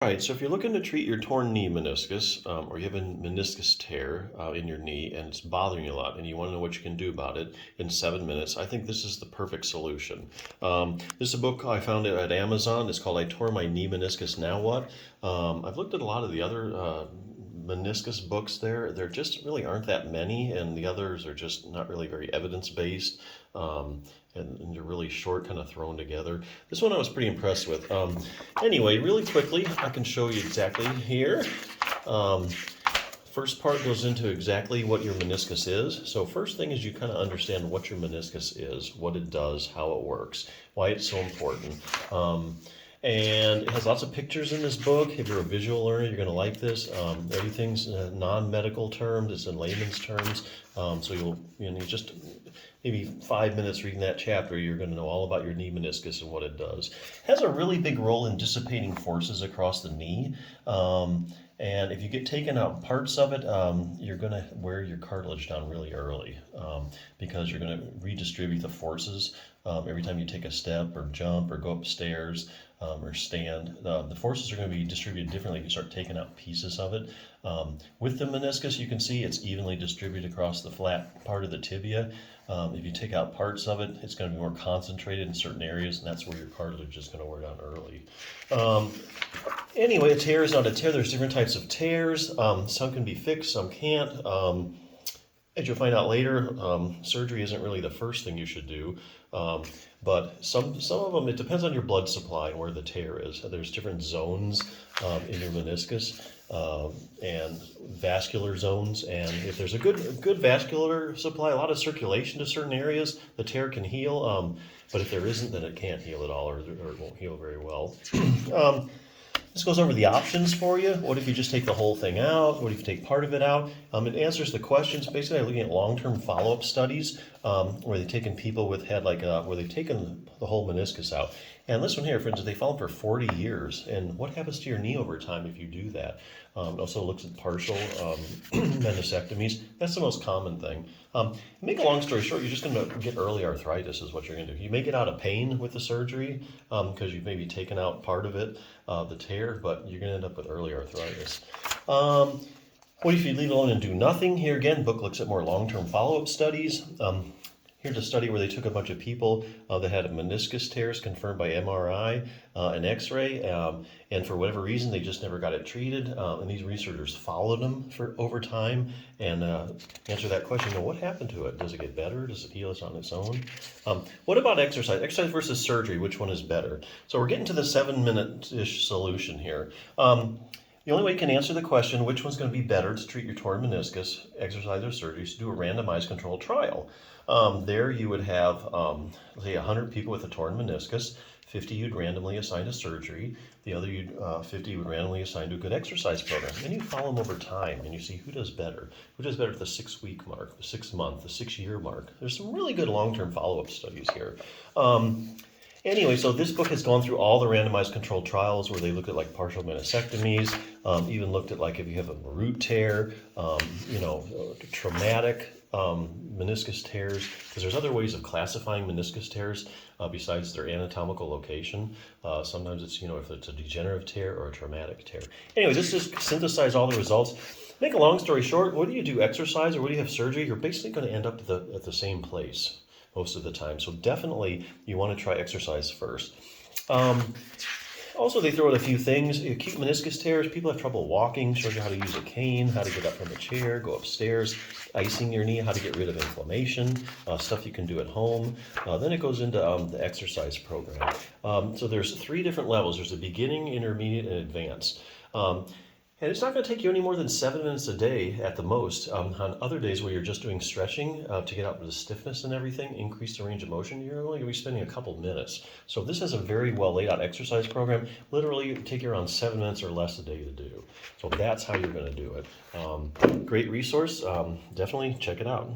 All right, so if you're looking to treat your torn knee meniscus, or you have a meniscus tear in your knee and it's bothering you a lot and you want to know what you can do about it in 7 minutes, I think this is the perfect solution. This is a book I found at Amazon. It's called I Tore My Knee Meniscus, Now What? I've looked at a lot of the other meniscus books there. There just really aren't that many, and the others are just not really very evidence-based. And they're really short, kind of thrown together. This one I was pretty impressed with. Anyway, really quickly, I can show you exactly here. First part goes into exactly what your meniscus is. So first thing is you kind of understand what your meniscus is, what it does, how it works, why it's so important. And it has lots of pictures in this book. If you're a visual learner, you're going to like this. Everything's non-medical terms. It's in layman's terms. So you'll just maybe 5 minutes reading that chapter, you're going to know all about your knee meniscus and what it does. It has a really big role in dissipating forces across the knee. And if you get taken out parts of it, you're going to wear your cartilage down really early because you're going to redistribute the forces every time you take a step or jump or go upstairs or stand. The forces are going to be distributed differently if you start taking out pieces of it. With the meniscus, you can see it's evenly distributed across the flat part of the tibia. If you take out parts of it, it's going to be more concentrated in certain areas, and that's where your cartilage is going to wear down early. Anyway, a tear is not a tear. There's different types of tears. Some can be fixed, some can't. As you'll find out later, surgery isn't really the first thing you should do. But some of them, it depends on your blood supply and where the tear is. There's different zones in your meniscus and vascular zones. And if there's a good vascular supply, a lot of circulation to certain areas, the tear can heal. But if there isn't, then it can't heal at all, or it won't heal very well. This goes over the options for you. What if you just take the whole thing out? What if you take part of it out? It answers the questions basically looking at long-term follow-up studies where they've taken people where they've taken the whole meniscus out. And this one here, for instance, they followed for 40 years. And what happens to your knee over time if you do that? It also looks at partial meniscectomies. That's the most common thing. Make a long story short, you're just going to get early arthritis is what you're going to do. You may get out of pain with the surgery because you've maybe taken out part of it, the tear, but you're going to end up with early arthritis. What if you leave it alone and do nothing? Here again, book looks at more long-term follow-up studies. Here's a study where they took a bunch of people that had meniscus tears confirmed by MRI and X-ray, and for whatever reason they just never got it treated. And these researchers followed them for over time and answer that question: what happened to it? Does it get better? Does it heal on its own? What about exercise? Exercise versus surgery? Which one is better? So we're getting to the 7-minute-ish solution here. The only way you can answer the question, which one's going to be better to treat your torn meniscus, exercise or surgery, is to do a randomized controlled trial. There you would have, say, 100 people with a torn meniscus, 50 you'd randomly assign to surgery, the other 50 you would randomly assign to a good exercise program. Then you follow them over time and you see who does better. Who does better at the 6-week mark, the 6-month, the 6-year mark. There's some really good long-term follow-up studies here. Anyway, so this book has gone through all the randomized controlled trials where they look at like partial meniscectomies, even looked at like if you have a root tear, traumatic meniscus tears, because there's other ways of classifying meniscus tears besides their anatomical location. Sometimes it's, if it's a degenerative tear or a traumatic tear. Anyway, this just synthesized all the results. Make a long story short, whether you do exercise or whether you have surgery, you're basically going to end up at the same place most of the time. So definitely you want to try exercise first. Also, they throw out a few things. Acute meniscus tears, people have trouble walking, shows you how to use a cane, how to get up from a chair, go upstairs, icing your knee, how to get rid of inflammation, stuff you can do at home. Then it goes into the exercise program. So there's 3 different levels. There's a beginning, intermediate, and advanced. And it's not going to take you any more than 7 minutes a day at the most. On other days where you're just doing stretching to get out the stiffness and everything, increase the range of motion, you're only going to be spending a couple minutes. So this is a very well laid out exercise program. Literally it'll take you around 7 minutes or less a day to do. So that's how you're going to do it. Great resource. Definitely check it out.